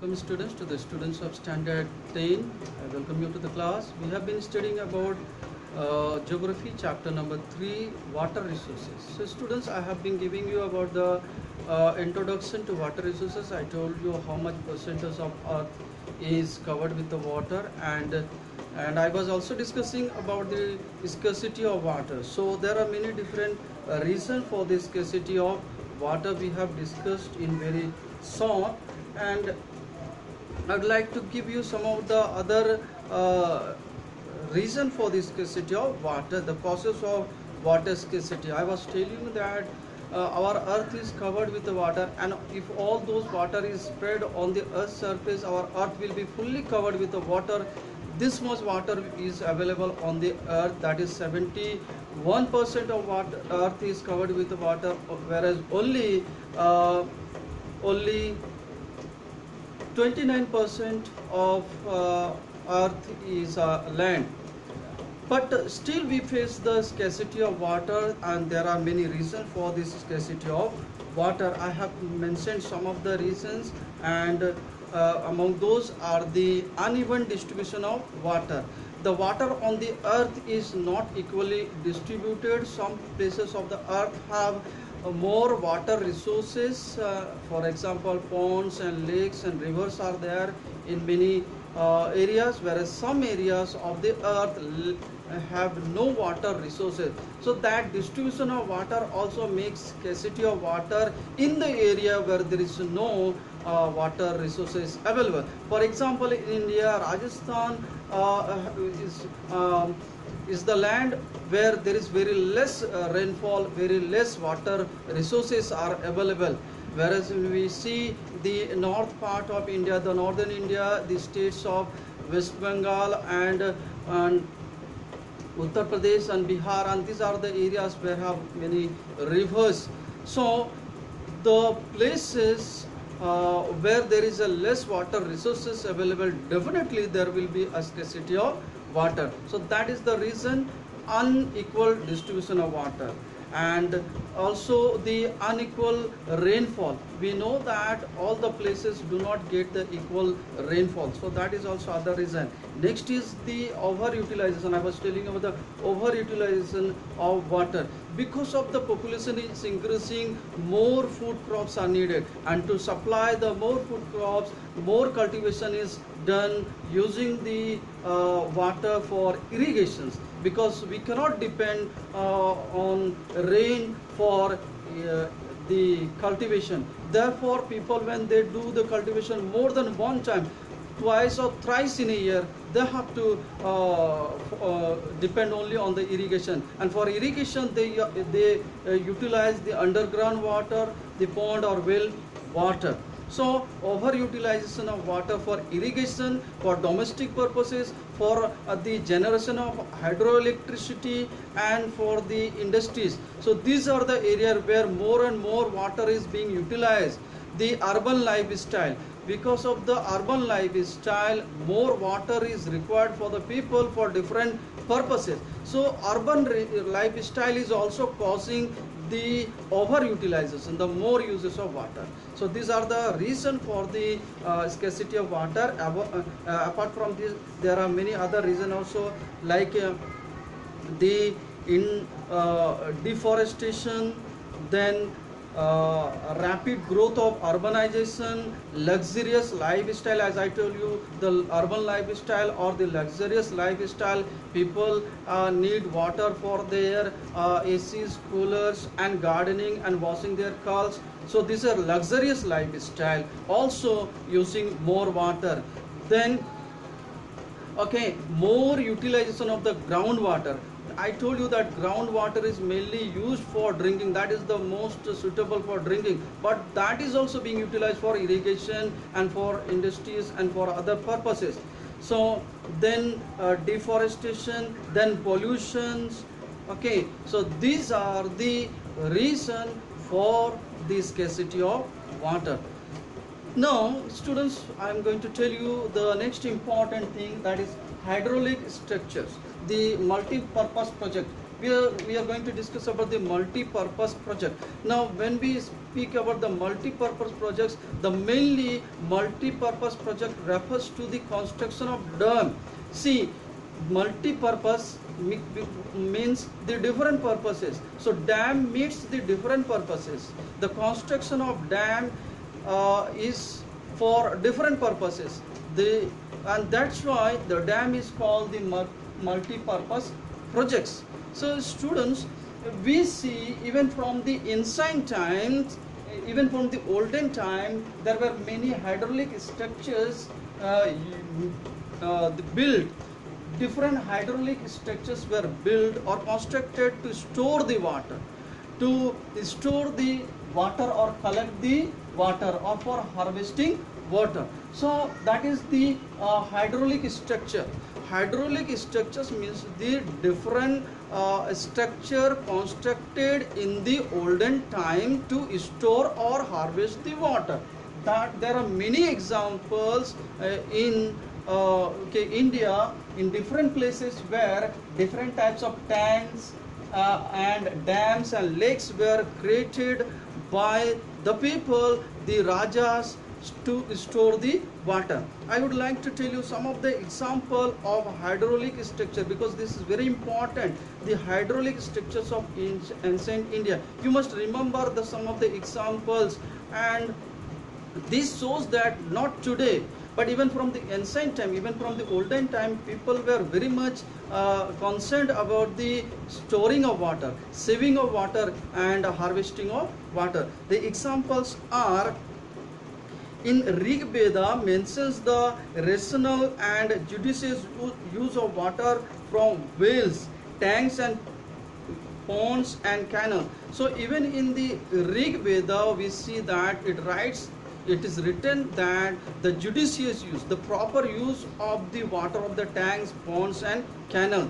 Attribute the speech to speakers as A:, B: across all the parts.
A: Welcome students to the students of standard 10. I welcome you to the class. We have been studying about geography chapter number 3, water resources. So students, I have been giving you about the introduction to water resources. I told you how much percentage of earth is covered with the water, and I was also discussing about the scarcity of water. So there are many different reasons for the scarcity of water. We have discussed in very short, and I would like to give you some of the other reason for the scarcity of water, the causes of water scarcity. I was telling you that our earth is covered with the water, and if all those water is spread on the earth's surface, our earth will be fully covered with the water. This much water is available on the earth, that is 71% of water, earth is covered with the water, whereas only 29% of earth is land. But still we face the scarcity of water, and there are many reasons for this scarcity of water. I have mentioned some of the reasons, and among those are the uneven distribution of water. The water on the earth is not equally distributed. Some places of the earth have more water resources. For example, ponds and lakes and rivers are there in many areas, whereas some areas of the earth have no water resources. So that distribution of water also makes scarcity of water in the area where there is no water resources available. For example, in India, Rajasthan is is the land where there is very less rainfall, very less water resources are available. Whereas we see the north part of India, the northern India, the states of West Bengal and Uttar Pradesh and Bihar, and these are the areas where have many rivers. So the places where there is a less water resources available, definitely there will be a scarcity of water. So that is the reason, unequal distribution of water, and also the unequal rainfall. We know that all the places do not get the equal rainfall, so that is also other reason. Next is the overutilization. I was telling about the overutilization of water. Because of the population is increasing, more food crops are needed, and to supply the more food crops, more cultivation is done using the water for irrigations, because we cannot depend on rain for the cultivation. Therefore, people, when they do the cultivation more than one time, twice or thrice in a year, they have to depend only on the irrigation. And for irrigation, they utilize the underground water, the pond or well water. So overutilization of water for irrigation, for domestic purposes, for the generation of hydroelectricity, and for the industries. So these are the areas where more and more water is being utilized. The urban lifestyle, because of the urban lifestyle, more water is required for the people for different purposes. So urban lifestyle is also causing the overutilization, the more uses of water. So these are the reason for the scarcity of water. Apart from this, there are many other reasons also, like the deforestation, then rapid growth of urbanization, luxurious lifestyle. As I told you, the urban lifestyle or the luxurious lifestyle, people need water for their ACs, coolers, and gardening and washing their cars. So these are luxurious lifestyle, also using more water. Then okay, more utilization of the groundwater. I told you that groundwater is mainly used for drinking, that is the most suitable for drinking, but that is also being utilized for irrigation and for industries and for other purposes. So then deforestation, then pollutions. Okay, so these are the reason for the scarcity of water. Now students, I am going to tell you the next important thing, that is hydraulic structures, the multi-purpose project. we are going to discuss about the multi-purpose project. Now, when we speak about the multi-purpose projects, the mainly multi-purpose project refers to the construction of dam. See, multi-purpose means the different purposes. So dam meets the different purposes. The construction of dam is for different purposes. And that's why the dam is called the multi-purpose projects. So students, we see even from the ancient times, even from the olden time, there were many hydraulic structures built. Different hydraulic structures were built or constructed to store the water, or collect the water, or for harvesting water. So that is the hydraulic structure. Hydraulic structures means the different structure constructed in the olden time to store or harvest the water. That there are many examples in India, in different places where different types of tanks and dams and lakes were created by the people, the Rajas, to store the water. I would like to tell you some of the example of hydraulic structure, because this is very important. The hydraulic structures of ancient India. You must remember some of the examples, and this shows that not today, but even from the ancient time, even from the olden time, people were very much concerned about the storing of water, saving of water, and harvesting of water. The examples are, in Rig Veda mentions the rational and judicious use of water from wells, tanks and ponds and canals. So even in the Rig Veda we see that it is written that the judicious use, the proper use of the water of the tanks, ponds and canal.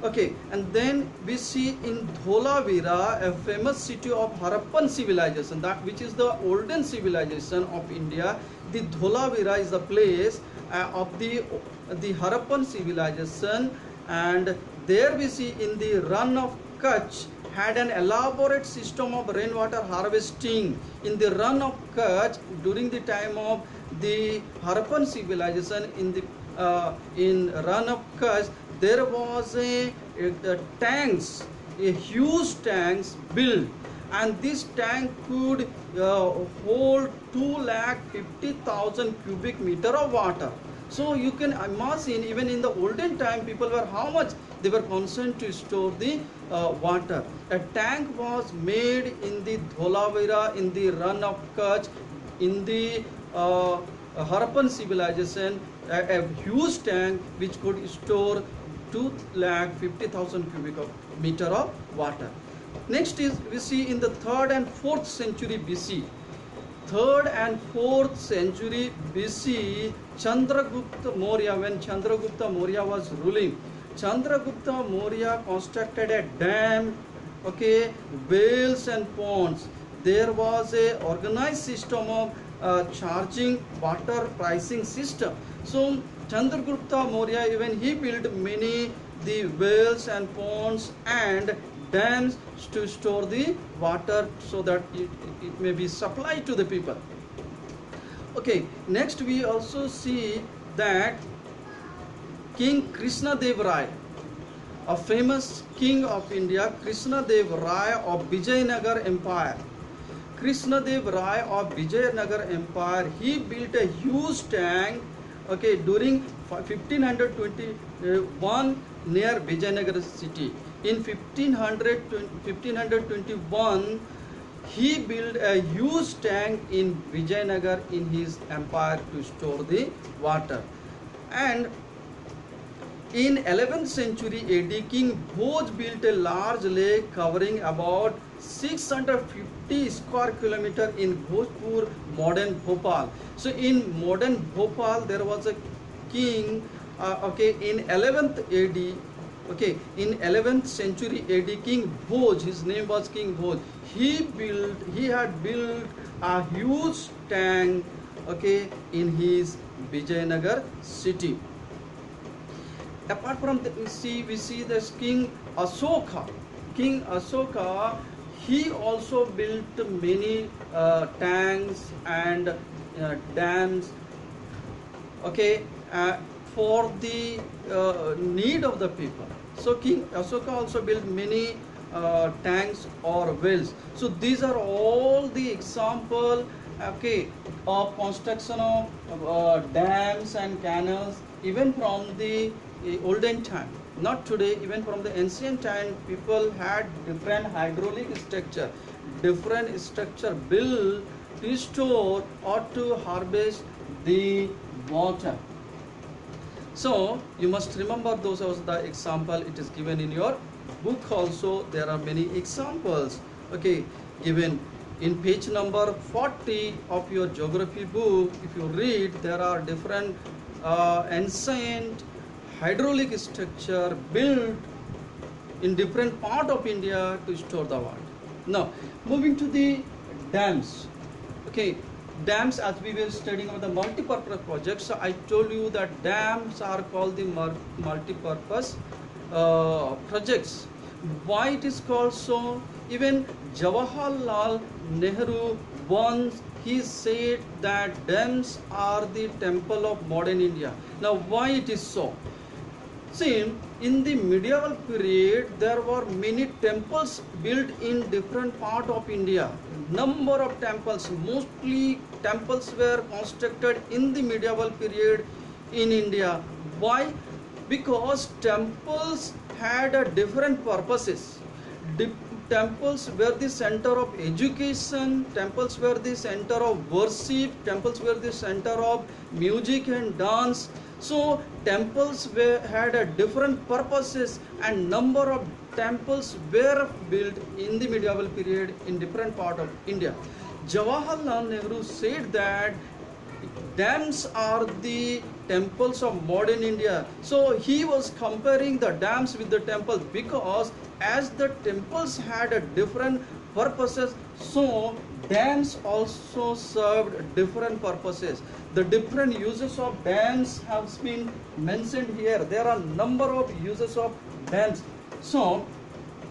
A: Okay, and then we see in Dholavira, a famous city of Harappan civilization, that which is the olden civilization of India. The Dholavira is the place of the Harappan civilization, and there we see in the run of Kutch had an elaborate system of rainwater harvesting. In the run of Kutch, during the time of the Harappan civilization, in run of Kutch, there was a huge tanks built, and this tank could hold 250,000 cubic meter of water. So you can imagine, even in the olden time, people were how much they were concerned to store the water. A tank was made in the Dholavira, in the run of Kutch, in the Harappan civilization, a huge tank which could store 250,000 cubic meter of water. Next is, we see in the 3rd and 4th century BC. 3rd and 4th century BC, Chandragupta Maurya, when Chandragupta Maurya was ruling, Chandragupta Maurya constructed a dam, okay, wells and ponds. There was a organized system of charging water pricing system. So Chandragupta Maurya, even he built many the wells and ponds and dams to store the water, so that it may be supplied to the people. Okay, next we also see that King Krishna Dev Rai, a famous king of India, Krishna Dev Rai of Vijayanagar Empire. Krishna Dev Rai of Vijayanagar Empire, he built a huge tank, okay, during 1521 near Vijayanagar city. In 1521, he built a huge tank in Vijayanagar in his empire to store the water. And in 11th century AD, King Bhoj built a large lake covering about 650 square kilometer in Bhojpur, modern Bhopal. So in modern Bhopal there was a king, okay, in 11th AD, okay, in 11th century AD, King Bhoj, his name was King Bhoj, he had built a huge tank, okay, in his Vijayanagar city. Apart from the, we see this King Asoka, King Asoka, he also built many tanks and dams, okay, for the need of the people. So King Asoka also built many tanks or wells. So these are all the example, okay, of construction of dams and canals, even from the olden time. Not today, even from the ancient time, people had different hydraulic structure built to store or to harvest the water. So you must remember those are the example. It is given in your book also. There are many examples, okay, given in page number 40 of your geography book. If you read, there are different ancient hydraulic structure built in different part of India to store the water. Now moving to the dams, okay, dams, as we were studying about the multi-purpose projects, so I told you that dams are called the multi-purpose projects. Why it is called so? Even Jawaharlal Nehru once he said that dams are the temple of modern India. Now why it is so? See, in the medieval period, there were many temples built in different part of India. Number of temples, mostly temples were constructed in the medieval period in India. Why? Because temples had a different purposes. Temples were the center of education, temples were the center of worship, temples were the center of music and dance. So temples had a different purposes, and number of temples were built in the medieval period in different part of India. Jawaharlal Nehru said that dams are the temples of modern India. So he was comparing the dams with the temples, because as the temples had a different purposes, so dams also served different purposes. The different uses of dams have been mentioned here. There are number of uses of dams. So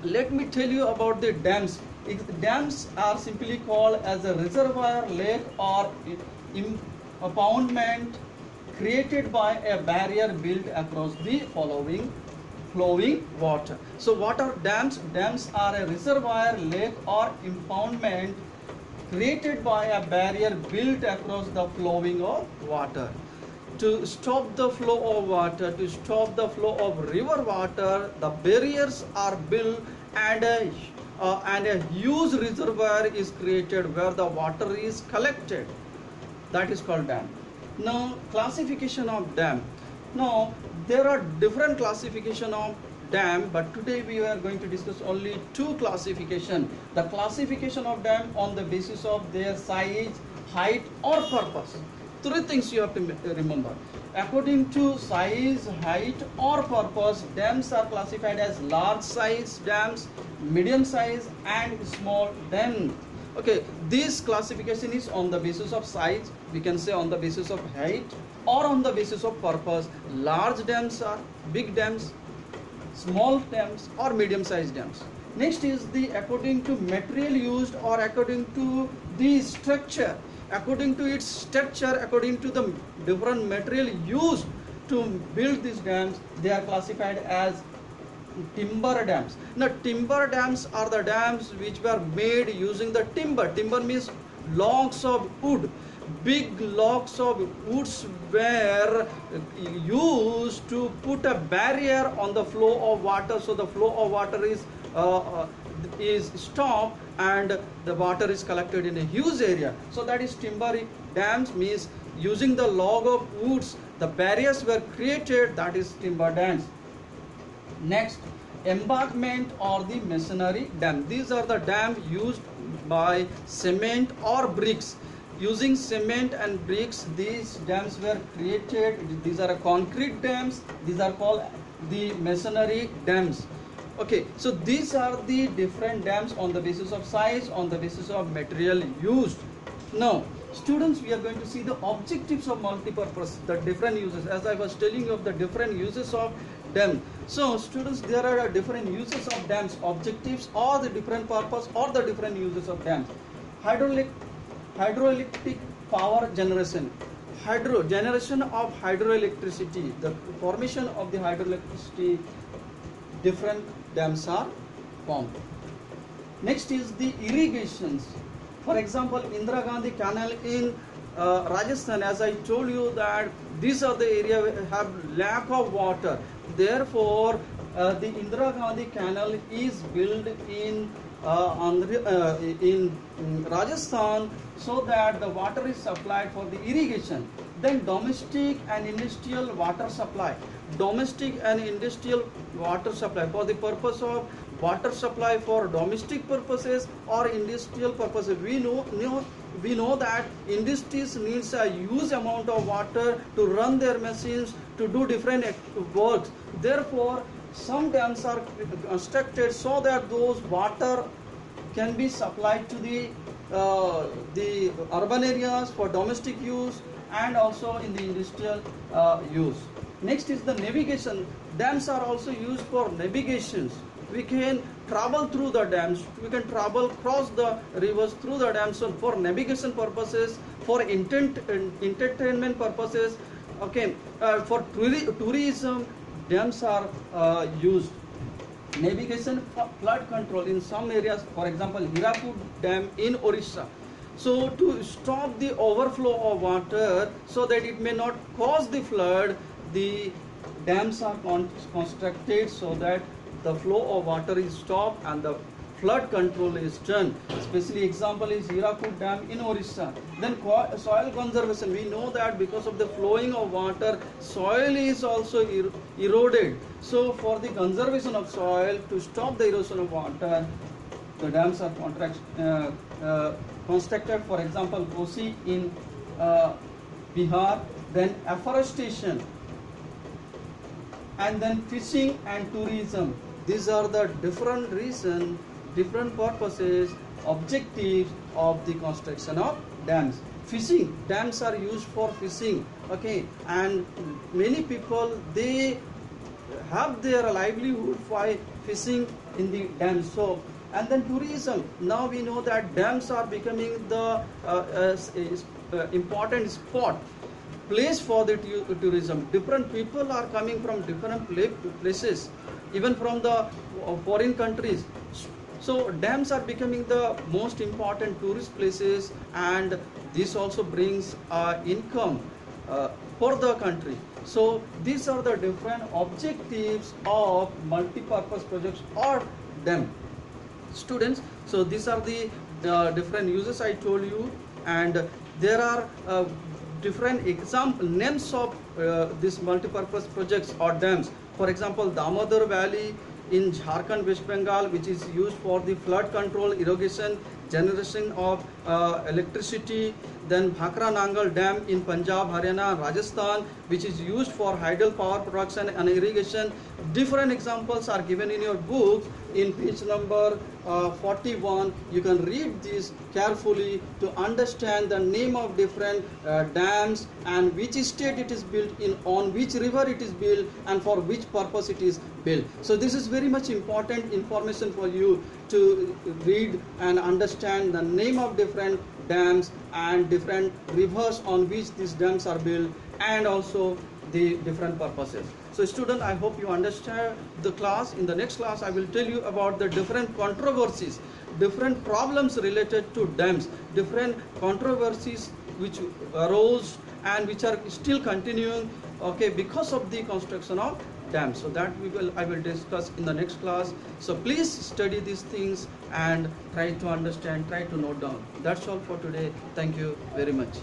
A: let me tell you about the dams. Dams are simply called as a reservoir, lake, or impoundment created by a barrier built across the flowing water. So what are dams? Dams are a reservoir, lake, or impoundment created by a barrier built across the flowing of water. To stop the flow of water, to stop the flow of river water, the barriers are built, and a huge reservoir is created where the water is collected. That is called dam. Now classification of dam. Now there are different classification of dam, but today we are going to discuss only two classification. The classification of dam on the basis of their size, height, or purpose. Three things you have to remember. According to size, height, or purpose, dams are classified as large size dams, medium size, and small dam. Okay, this classification is on the basis of size, we can say on the basis of height, or on the basis of purpose. Large dams are big dams, small dams or medium sized dams. Next is the according to material used, or according to the structure. According to its structure, according to the different material used to build these dams, they are classified as timber dams. Now timber dams are the dams which were made using the timber. Timber means logs of wood. Big logs of woods were used to put a barrier on the flow of water, so the flow of water is stopped and the water is collected in a huge area. So that is timber dams, means using the log of woods the barriers were created, that is timber dams. Next, embankment or the masonry dam. These are the dams used by cement or bricks. Using cement and bricks, these dams were created. These are concrete dams. These are called the masonry dams. Okay, so these are the different dams on the basis of size, on the basis of material used. Now, students, we are going to see the objectives of multipurpose, the different uses. As I was telling you of the different uses of dam. So students, there are different uses of dams, objectives or the different purpose or the different uses of dams. Hydroelectric power generation. Generation of hydroelectricity, the formation of the hydroelectricity, different dams are formed. Next is the irrigations. For example, Indira Gandhi Canal in Rajasthan, as I told you that these are the area where have lack of water. Therefore, the Indira Gandhi Canal is built in Rajasthan, so that the water is supplied for the irrigation. Then domestic and industrial water supply. Domestic and industrial water supply for the purpose of water supply for domestic purposes or industrial purposes. We know that industries needs a huge amount of water to run their machines, to do different works. Therefore, some dams are constructed so that those water can be supplied to the urban areas for domestic use and also in the industrial use. Next is the navigation. Dams are also used for navigations. We can travel through the dams, we can travel across the rivers through the dams. So for navigation purposes, for entertainment purposes, okay, for tourism, dams are used. Navigation, flood control in some areas, for example Hirakud Dam in Orissa. So to stop the overflow of water so that it may not cause the flood, the dams are constructed so that the flow of water is stopped and the flood control is done. Especially example is Hirakud Dam in Orissa. Then soil conservation. We know that because of the flowing of water, soil is also eroded. So for the conservation of soil, to stop the erosion of water, the dams are constructed. For example, Kosi in Bihar. Then afforestation, and then fishing and tourism. These are the different reasons, different purposes, objectives of the construction of dams. Fishing, dams are used for fishing, okay, and many people, they have their livelihood by fishing in the dams. So, and then tourism. Now we know that dams are becoming the important spot, place for the tourism. Different people are coming from different places, even from the foreign countries. So dams are becoming the most important tourist places, and this also brings income for the country. So these are the different objectives of multi-purpose projects or dam. Students, so these are the different uses I told you, and there are different example names of these multi-purpose projects or dams. For example, Damodar Valley in Jharkhand, West Bengal, which is used for the flood control, irrigation, generation of electricity. Then Bhakra Nangal Dam in Punjab, Haryana, Rajasthan, which is used for hydel power production and irrigation. Different examples are given in your book in page number 41. You can read this carefully to understand the name of different dams and which state it is built in, on which river it is built, and for which purpose it is built. So this is very much important information for you to read and understand the name of different dams and different rivers on which these dams are built, and also the different purposes. So student, I hope you understand the class. In the next class, I will tell you about the different controversies, different problems related to dams, different controversies which arose and which are still continuing, okay, because of the construction of dams. So that I will discuss in the next class. So please study these things and try to understand, try to note down. That's all for today. Thank you very much.